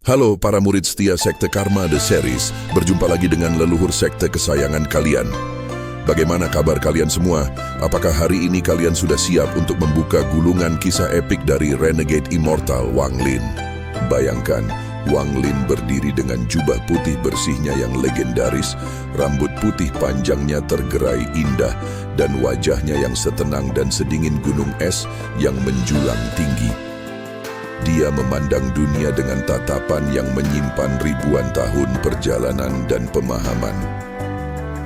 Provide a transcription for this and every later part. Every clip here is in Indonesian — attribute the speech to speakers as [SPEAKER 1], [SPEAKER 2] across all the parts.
[SPEAKER 1] Halo para murid setia Sekte Karma The Series, berjumpa lagi dengan leluhur sekte kesayangan kalian. Bagaimana kabar kalian semua? Apakah hari ini kalian sudah siap untuk membuka gulungan kisah epik dari Renegade Immortal Wang Lin? Bayangkan, Wang Lin berdiri dengan jubah putih bersihnya yang legendaris, rambut putih panjangnya tergerai indah, dan wajahnya yang setenang dan sedingin gunung es yang menjulang tinggi. Dia memandang dunia dengan tatapan yang menyimpan ribuan tahun perjalanan dan pemahaman.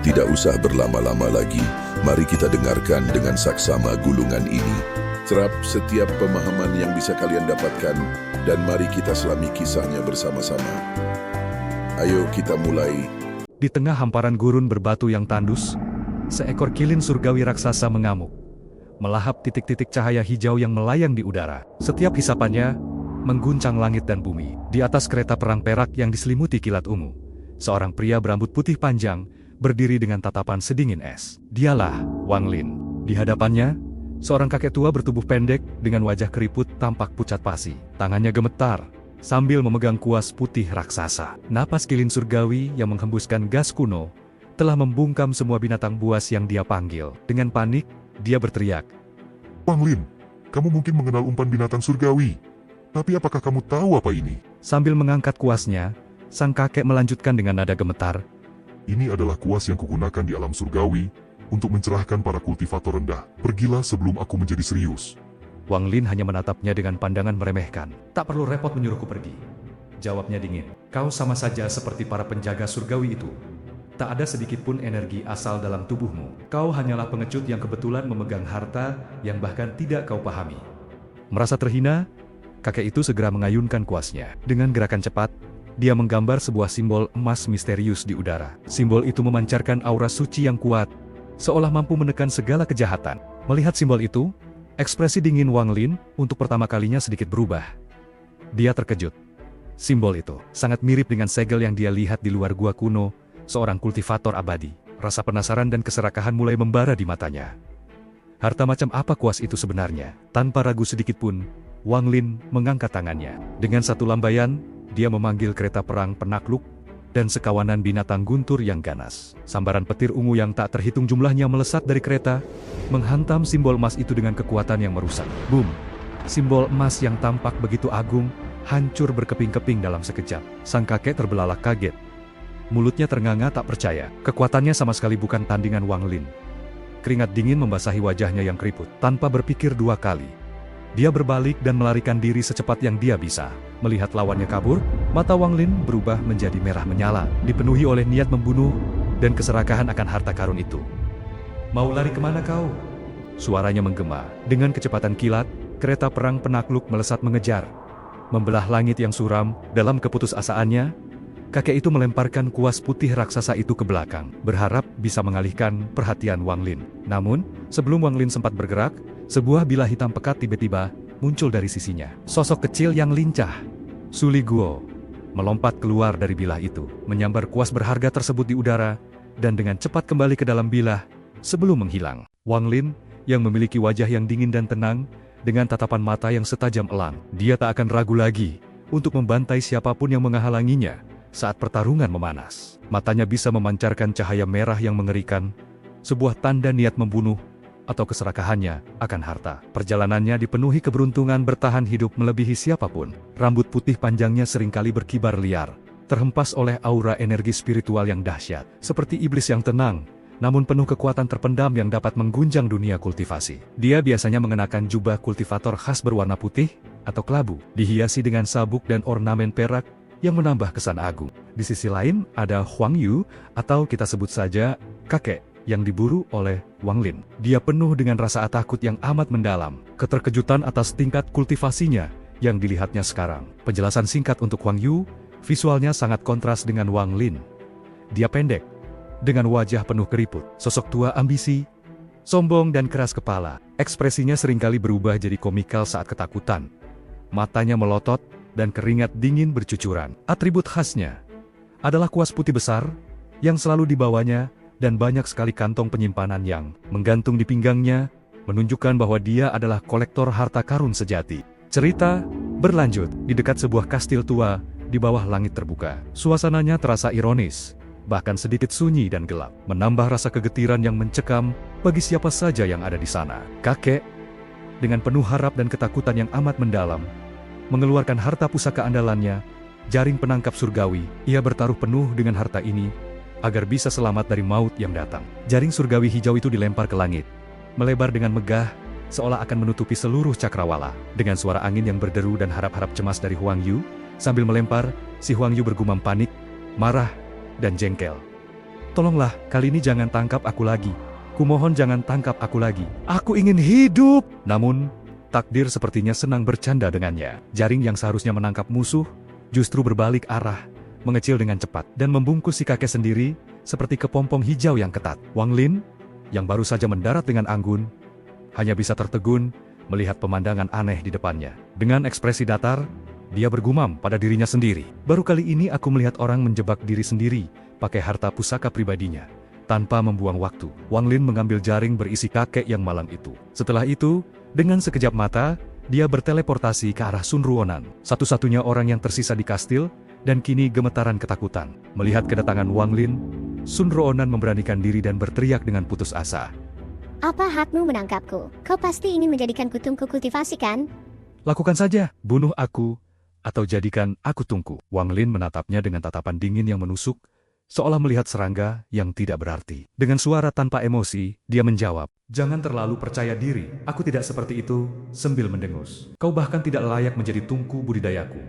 [SPEAKER 1] Tidak usah berlama-lama lagi, mari kita dengarkan dengan saksama gulungan ini. Serap setiap pemahaman yang bisa kalian dapatkan, dan mari kita selami kisahnya bersama-sama. Ayo kita mulai.
[SPEAKER 2] Di tengah hamparan gurun berbatu yang tandus, seekor kilin surgawi raksasa mengamuk, melahap titik-titik cahaya hijau yang melayang di udara. Setiap hisapannya mengguncang langit dan bumi. Di atas kereta perang perak yang diselimuti kilat ungu, seorang pria berambut putih panjang berdiri dengan tatapan sedingin es. Dialah Wang Lin. Di hadapannya, seorang kakek tua bertubuh pendek dengan wajah keriput tampak pucat pasi. Tangannya gemetar sambil memegang kuas putih raksasa. Napas kilin surgawi yang menghembuskan gas kuno telah membungkam semua binatang buas yang dia panggil. Dengan panik, dia berteriak,
[SPEAKER 3] Wang Lin, kamu mungkin mengenal umpan binatang surgawi. Tapi apakah kamu tahu apa ini?
[SPEAKER 2] Sambil mengangkat kuasnya, sang kakek melanjutkan dengan nada gemetar,
[SPEAKER 3] Ini adalah kuas yang kugunakan di alam surgawi untuk mencerahkan para kultivator rendah. Pergilah sebelum aku menjadi serius.
[SPEAKER 2] Wang Lin hanya menatapnya dengan pandangan meremehkan. Tak perlu repot menyuruhku pergi. Jawabnya dingin. Kau sama saja seperti para penjaga surgawi itu. Tak ada sedikit pun energi asal dalam tubuhmu. Kau hanyalah pengecut yang kebetulan memegang harta yang bahkan tidak kau pahami. Merasa terhina, kakek itu segera mengayunkan kuasnya. Dengan gerakan cepat, dia menggambar sebuah simbol emas misterius di udara. Simbol itu memancarkan aura suci yang kuat, seolah mampu menekan segala kejahatan. Melihat simbol itu, ekspresi dingin Wang Lin untuk pertama kalinya sedikit berubah. Dia terkejut. Simbol itu sangat mirip dengan segel yang dia lihat di luar gua kuno, seorang kultivator abadi. Rasa penasaran dan keserakahan mulai membara di matanya. Harta macam apa kuas itu sebenarnya? Tanpa ragu sedikit pun, Wang Lin mengangkat tangannya. Dengan satu lambaian, dia memanggil kereta perang penakluk dan sekawanan binatang guntur yang ganas. Sambaran petir ungu yang tak terhitung jumlahnya melesat dari kereta, menghantam simbol emas itu dengan kekuatan yang merusak. Boom! Simbol emas yang tampak begitu agung, hancur berkeping-keping dalam sekejap. Sang kakek terbelalak kaget. Mulutnya ternganga tak percaya. Kekuatannya sama sekali bukan tandingan Wang Lin. Keringat dingin membasahi wajahnya yang keriput. Tanpa berpikir dua kali, dia berbalik dan melarikan diri secepat yang dia bisa. Melihat lawannya kabur, mata Wang Lin berubah menjadi merah menyala, dipenuhi oleh niat membunuh dan keserakahan akan harta karun itu. Mau lari kemana kau? Suaranya menggema. Dengan kecepatan kilat, kereta perang penakluk melesat mengejar. Membelah langit yang suram. Dalam keputusasaannya, kakek itu melemparkan kuas putih raksasa itu ke belakang, berharap bisa mengalihkan perhatian Wang Lin. Namun, sebelum Wang Lin sempat bergerak, sebuah bilah hitam pekat tiba-tiba muncul dari sisinya. Sosok kecil yang lincah, Su Li Guo, melompat keluar dari bilah itu, menyambar kuas berharga tersebut di udara, dan dengan cepat kembali ke dalam bilah sebelum menghilang. Wang Lin, yang memiliki wajah yang dingin dan tenang, dengan tatapan mata yang setajam elang, dia tak akan ragu lagi untuk membantai siapapun yang menghalanginya saat pertarungan memanas. Matanya bisa memancarkan cahaya merah yang mengerikan, sebuah tanda niat membunuh atau keserakahannya akan harta. Perjalanannya dipenuhi keberuntungan bertahan hidup melebihi siapapun. Rambut putih panjangnya seringkali berkibar liar, terhempas oleh aura energi spiritual yang dahsyat, seperti iblis yang tenang, namun penuh kekuatan terpendam yang dapat mengguncang dunia kultivasi. Dia biasanya mengenakan jubah kultivator khas berwarna putih atau kelabu, dihiasi dengan sabuk dan ornamen perak yang menambah kesan agung. Di sisi lain, ada Huang Yu, atau kita sebut saja kakek, yang diburu oleh Wang Lin. Dia penuh dengan rasa takut yang amat mendalam, keterkejutan atas tingkat kultivasinya yang dilihatnya sekarang. Penjelasan singkat untuk Huang Yu, visualnya sangat kontras dengan Wang Lin. Dia pendek, dengan wajah penuh keriput, sosok tua ambisi, sombong dan keras kepala. Ekspresinya seringkali berubah jadi komikal saat ketakutan. Matanya melotot, dan keringat dingin bercucuran. Atribut khasnya adalah kuas putih besar, yang selalu dibawanya, dan banyak sekali kantong penyimpanan yang menggantung di pinggangnya, menunjukkan bahwa dia adalah kolektor harta karun sejati. Cerita berlanjut di dekat sebuah kastil tua di bawah langit terbuka. Suasananya terasa ironis, bahkan sedikit sunyi dan gelap, menambah rasa kegetiran yang mencekam bagi siapa saja yang ada di sana. Kakek, dengan penuh harap dan ketakutan yang amat mendalam, mengeluarkan harta pusaka andalannya, jaring penangkap surgawi. Ia bertaruh penuh dengan harta ini, agar bisa selamat dari maut yang datang. Jaring surgawi hijau itu dilempar ke langit, melebar dengan megah, seolah akan menutupi seluruh cakrawala. Dengan suara angin yang berderu dan harap-harap cemas dari Huang Yu, sambil melempar, si Huang Yu bergumam panik, marah, dan jengkel. Tolonglah, kali ini jangan tangkap aku lagi. Kumohon jangan tangkap aku lagi. Aku ingin hidup. Namun, takdir sepertinya senang bercanda dengannya. Jaring yang seharusnya menangkap musuh, justru berbalik arah, mengecil dengan cepat, dan membungkus si kakek sendiri, seperti kepompong hijau yang ketat. Wang Lin, yang baru saja mendarat dengan anggun, hanya bisa tertegun, melihat pemandangan aneh di depannya. Dengan ekspresi datar, dia bergumam pada dirinya sendiri. Baru kali ini aku melihat orang menjebak diri sendiri, pakai harta pusaka pribadinya, tanpa membuang waktu. Wang Lin mengambil jaring berisi kakek yang malang itu. Setelah itu, dengan sekejap mata, dia berteleportasi ke arah Sun Ruonan, satu-satunya orang yang tersisa di kastil, dan kini gemetaran ketakutan. Melihat kedatangan Wang Lin, Sun Ruonan memberanikan diri dan berteriak dengan putus asa.
[SPEAKER 4] Apa hakmu menangkapku? Kau pasti ingin menjadikanku tungku kultivasi kan?
[SPEAKER 2] Lakukan saja, bunuh aku, atau jadikan aku tungku. Wang Lin menatapnya dengan tatapan dingin yang menusuk, seolah melihat serangga yang tidak berarti. Dengan suara tanpa emosi, dia menjawab, "Jangan terlalu percaya diri, aku tidak seperti itu," sambil mendengus. "Kau bahkan tidak layak menjadi tungku budidayaku."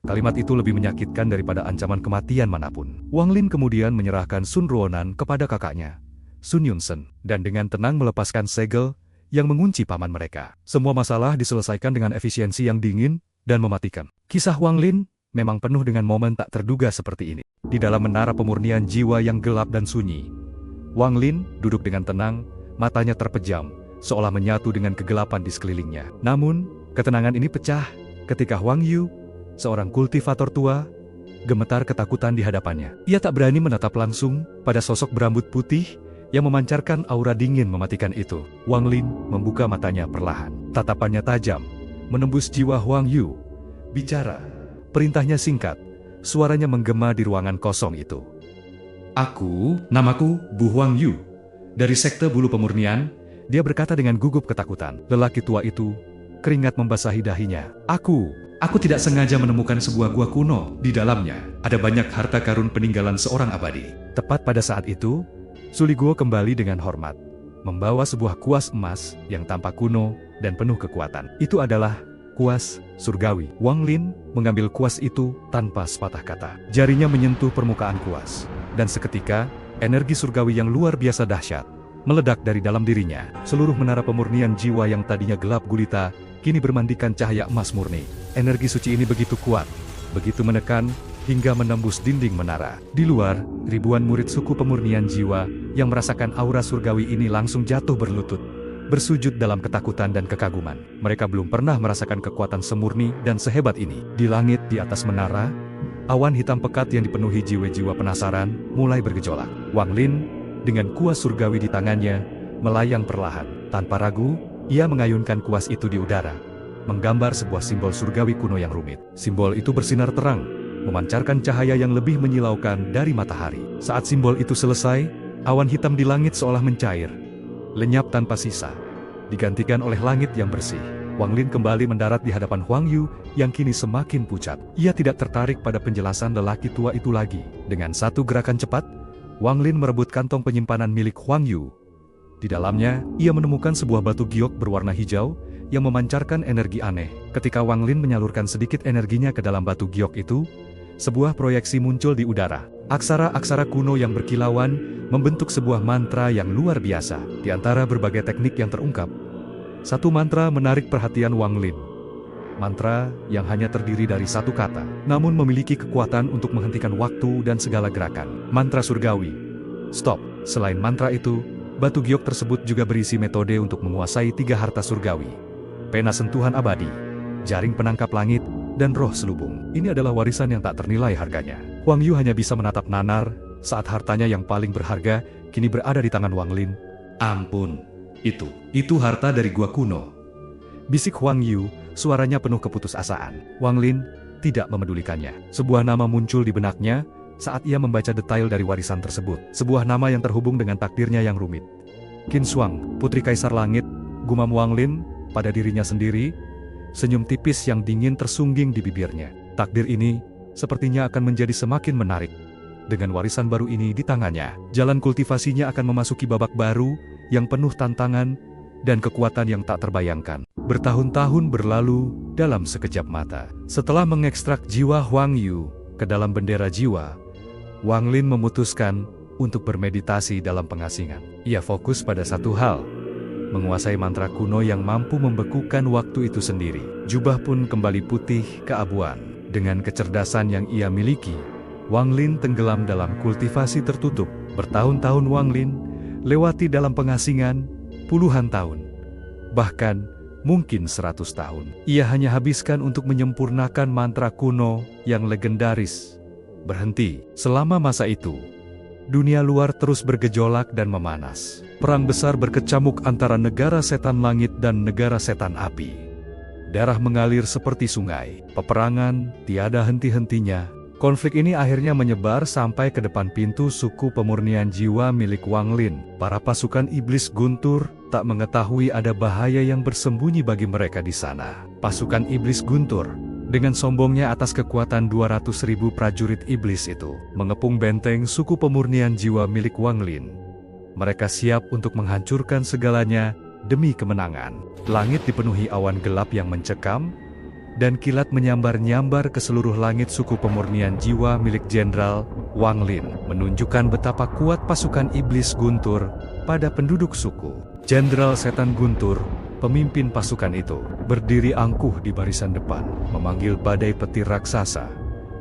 [SPEAKER 2] Kalimat itu lebih menyakitkan daripada ancaman kematian manapun. Wang Lin kemudian menyerahkan Sun Ruonan kepada kakaknya, Sun Yunsen, dan dengan tenang melepaskan segel yang mengunci paman mereka. Semua masalah diselesaikan dengan efisiensi yang dingin dan mematikan. Kisah Wang Lin memang penuh dengan momen tak terduga seperti ini. Di dalam menara pemurnian jiwa yang gelap dan sunyi, Wang Lin duduk dengan tenang, matanya terpejam, seolah menyatu dengan kegelapan di sekelilingnya. Namun, ketenangan ini pecah ketika Huang Yu, seorang kultivator tua, gemetar ketakutan di hadapannya. Ia tak berani menatap langsung pada sosok berambut putih yang memancarkan aura dingin mematikan itu. Wang Lin membuka matanya perlahan. Tatapannya tajam, menembus jiwa Huang Yu. Bicara. Perintahnya singkat. Suaranya menggema di ruangan kosong itu. Namaku Bu Huang Yu. Dari sekte bulu pemurnian, dia berkata dengan gugup ketakutan. Lelaki tua itu, keringat membasahi dahinya. Aku tidak sengaja menemukan sebuah gua kuno. Di dalamnya, ada banyak harta karun peninggalan seorang abadi. Tepat pada saat itu, Suli Guo kembali dengan hormat, membawa sebuah kuas emas yang tampak kuno dan penuh kekuatan. Itu adalah kuas surgawi. Wang Lin mengambil kuas itu tanpa sepatah kata. Jarinya menyentuh permukaan kuas, dan seketika, energi surgawi yang luar biasa dahsyat meledak dari dalam dirinya. Seluruh menara pemurnian jiwa yang tadinya gelap gulita, kini bermandikan cahaya emas murni. Energi suci ini begitu kuat, begitu menekan, hingga menembus dinding menara. Di luar, ribuan murid suku pemurnian jiwa yang merasakan aura surgawi ini langsung jatuh berlutut, bersujud dalam ketakutan dan kekaguman. Mereka belum pernah merasakan kekuatan semurni dan sehebat ini. Di langit di atas menara, awan hitam pekat yang dipenuhi jiwa-jiwa penasaran mulai bergejolak. Wang Lin, dengan kuas surgawi di tangannya, melayang perlahan. Tanpa ragu, ia mengayunkan kuas itu di udara, menggambar sebuah simbol surgawi kuno yang rumit. Simbol itu bersinar terang, memancarkan cahaya yang lebih menyilaukan dari matahari. Saat simbol itu selesai, awan hitam di langit seolah mencair, lenyap tanpa sisa, digantikan oleh langit yang bersih. Wang Lin kembali mendarat di hadapan Huang Yu yang kini semakin pucat. Ia tidak tertarik pada penjelasan lelaki tua itu lagi. Dengan satu gerakan cepat, Wang Lin merebut kantong penyimpanan milik Huang Yu. Di dalamnya, ia menemukan sebuah batu giok berwarna hijau yang memancarkan energi aneh. Ketika Wang Lin menyalurkan sedikit energinya ke dalam batu giok itu, sebuah proyeksi muncul di udara. Aksara-aksara kuno yang berkilauan membentuk sebuah mantra yang luar biasa. Di antara berbagai teknik yang terungkap, satu mantra menarik perhatian Wang Lin. Mantra yang hanya terdiri dari satu kata, namun memiliki kekuatan untuk menghentikan waktu dan segala gerakan. Mantra surgawi. Stop. Selain mantra itu, batu giok tersebut juga berisi metode untuk menguasai 3 harta surgawi: pena sentuhan abadi, jaring penangkap langit, dan roh selubung. Ini adalah warisan yang tak ternilai harganya. Huang Yu hanya bisa menatap nanar saat hartanya yang paling berharga kini berada di tangan Wang Lin. Ampun, itu harta dari gua kuno. Bisik Huang Yu, suaranya penuh keputusasaan. Wang Lin, tidak memedulikannya. Sebuah nama muncul di benaknya saat ia membaca detail dari warisan tersebut. Sebuah nama yang terhubung dengan takdirnya yang rumit. Qin Shuang, putri Kaisar Langit, gumam Wang Lin pada dirinya sendiri, senyum tipis yang dingin tersungging di bibirnya. Takdir ini sepertinya akan menjadi semakin menarik. Dengan warisan baru ini di tangannya, jalan kultivasinya akan memasuki babak baru yang penuh tantangan dan kekuatan yang tak terbayangkan. Bertahun-tahun berlalu dalam sekejap mata. Setelah mengekstrak jiwa Huang Yu ke dalam bendera jiwa, Wang Lin memutuskan untuk bermeditasi dalam pengasingan. Ia fokus pada satu hal, menguasai mantra kuno yang mampu membekukan waktu itu sendiri. Jubah pun kembali putih keabuan. Dengan kecerdasan yang ia miliki, Wang Lin tenggelam dalam kultivasi tertutup. Bertahun-tahun Wang Lin lewati dalam pengasingan puluhan tahun, bahkan mungkin 100 tahun. Ia hanya habiskan untuk menyempurnakan mantra kuno yang legendaris. Berhenti. Selama masa itu, dunia luar terus bergejolak dan memanas. Perang besar berkecamuk antara negara setan langit dan negara setan api. Darah mengalir seperti sungai. Peperangan tiada henti-hentinya. Konflik ini akhirnya menyebar sampai ke depan pintu suku pemurnian jiwa milik Wang Lin. Para pasukan iblis guntur tak mengetahui ada bahaya yang bersembunyi bagi mereka di sana. Pasukan iblis guntur, dengan sombongnya atas kekuatan 200.000 prajurit iblis itu, mengepung benteng suku pemurnian jiwa milik Wang Lin. Mereka siap untuk menghancurkan segalanya demi kemenangan. Langit dipenuhi awan gelap yang mencekam, dan kilat menyambar-nyambar ke seluruh langit suku pemurnian jiwa milik Jenderal Wang Lin, menunjukkan betapa kuat pasukan iblis guntur pada penduduk suku. Jenderal Setan Guntur, pemimpin pasukan itu, berdiri angkuh di barisan depan, memanggil badai petir raksasa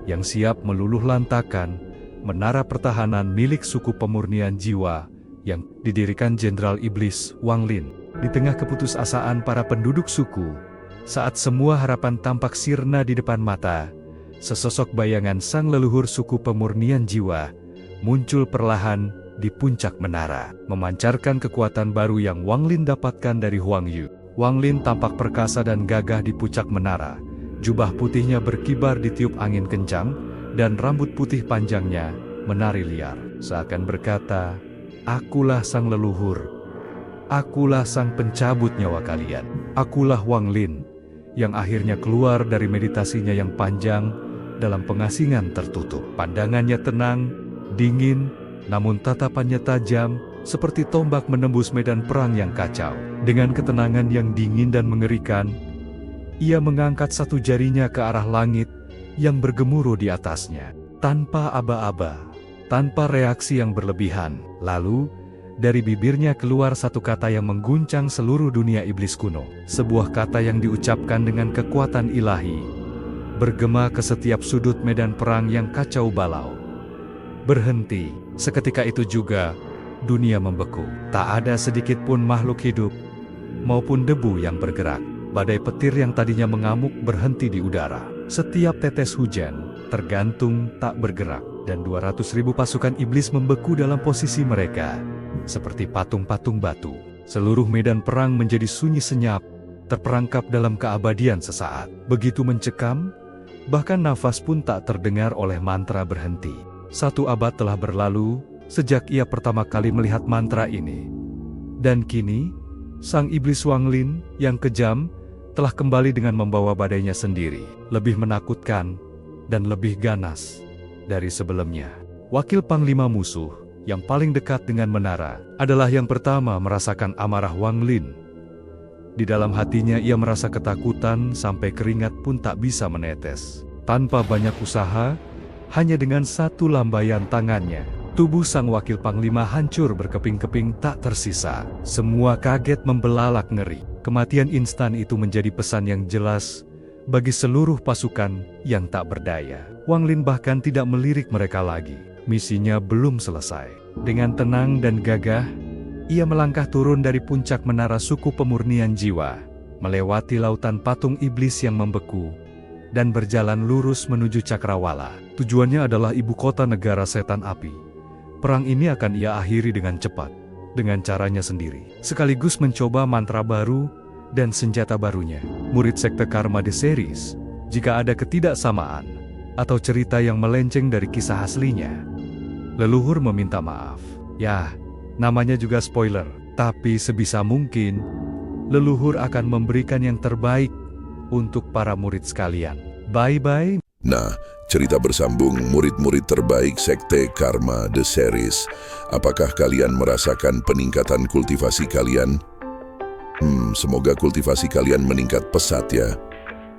[SPEAKER 2] yang siap meluluh lantakan menara pertahanan milik suku pemurnian jiwa yang didirikan Jenderal Iblis Wang Lin. Di tengah keputusasaan para penduduk suku, saat semua harapan tampak sirna di depan mata, sesosok bayangan sang leluhur suku pemurnian jiwa muncul perlahan di puncak menara, memancarkan kekuatan baru yang Wang Lin dapatkan dari Huang Yu. Wang Lin tampak perkasa dan gagah di puncak menara. Jubah putihnya berkibar ditiup angin kencang, dan rambut putih panjangnya menari liar, seakan berkata, "Akulah sang leluhur. Akulah sang pencabut nyawa kalian. Akulah Wang Lin yang akhirnya keluar dari meditasinya yang panjang dalam pengasingan tertutup." Pandangannya tenang, dingin, namun tatapannya tajam, seperti tombak menembus medan perang yang kacau. Dengan ketenangan yang dingin dan mengerikan, ia mengangkat satu jarinya ke arah langit yang bergemuruh di atasnya. Tanpa aba-aba, tanpa reaksi yang berlebihan, lalu dari bibirnya keluar satu kata yang mengguncang seluruh dunia iblis kuno. Sebuah kata yang diucapkan dengan kekuatan ilahi, bergema ke setiap sudut medan perang yang kacau balau. Berhenti. Seketika itu juga, dunia membeku. Tak ada sedikit pun makhluk hidup, maupun debu yang bergerak. Badai petir yang tadinya mengamuk berhenti di udara. Setiap tetes hujan tergantung tak bergerak, dan 200.000 pasukan iblis membeku dalam posisi mereka, seperti patung-patung batu. Seluruh medan perang menjadi sunyi senyap, terperangkap dalam keabadian sesaat. Begitu mencekam, bahkan nafas pun tak terdengar oleh mantra berhenti. 1 abad telah berlalu sejak ia pertama kali melihat mantra ini. Dan kini, sang iblis Wang Lin yang kejam telah kembali dengan membawa badainya sendiri, lebih menakutkan dan lebih ganas dari sebelumnya. Wakil Panglima musuh yang paling dekat dengan menara adalah yang pertama merasakan amarah Wang Lin. Di dalam hatinya ia merasa ketakutan sampai keringat pun tak bisa menetes. Tanpa banyak usaha, hanya dengan satu lambaian tangannya, tubuh sang wakil panglima hancur berkeping-keping tak tersisa. Semua kaget membelalak ngeri. Kematian instan itu menjadi pesan yang jelas bagi seluruh pasukan yang tak berdaya. Wang Lin bahkan tidak melirik mereka lagi. Misinya belum selesai. Dengan tenang dan gagah, ia melangkah turun dari puncak menara suku pemurnian jiwa, melewati lautan patung iblis yang membeku, dan berjalan lurus menuju Cakrawala. Tujuannya adalah ibu kota negara setan api. Perang ini akan ia akhiri dengan cepat, dengan caranya sendiri, sekaligus mencoba mantra baru dan senjata barunya. Murid Sekte Karma The Series, Jika ada ketidaksamaan atau cerita yang melenceng dari kisah aslinya, leluhur meminta maaf. Ya, namanya juga spoiler, tapi sebisa mungkin leluhur akan memberikan yang terbaik untuk para murid sekalian. Bye-bye.
[SPEAKER 1] Nah, cerita bersambung murid-murid terbaik Sekte Karma The Series. Apakah kalian merasakan peningkatan kultivasi kalian? Semoga kultivasi kalian meningkat pesat ya.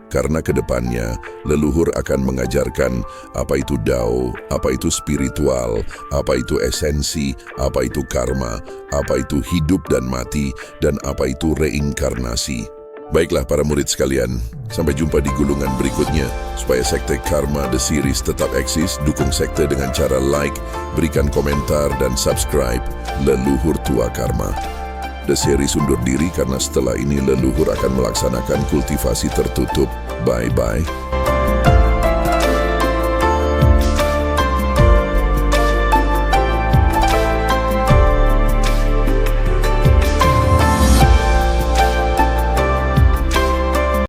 [SPEAKER 1] Karena kedepannya, leluhur akan mengajarkan apa itu Dao, apa itu spiritual, apa itu esensi, apa itu karma, apa itu hidup dan mati, dan apa itu reinkarnasi. Baiklah para murid sekalian, sampai jumpa di gulungan berikutnya. Supaya Sekte Karma The Series tetap eksis, dukung sekte dengan cara like, berikan komentar, dan subscribe Leluhur Tua Karma. The Series undur diri karena setelah ini leluhur akan melaksanakan kultivasi tertutup. Bye-bye.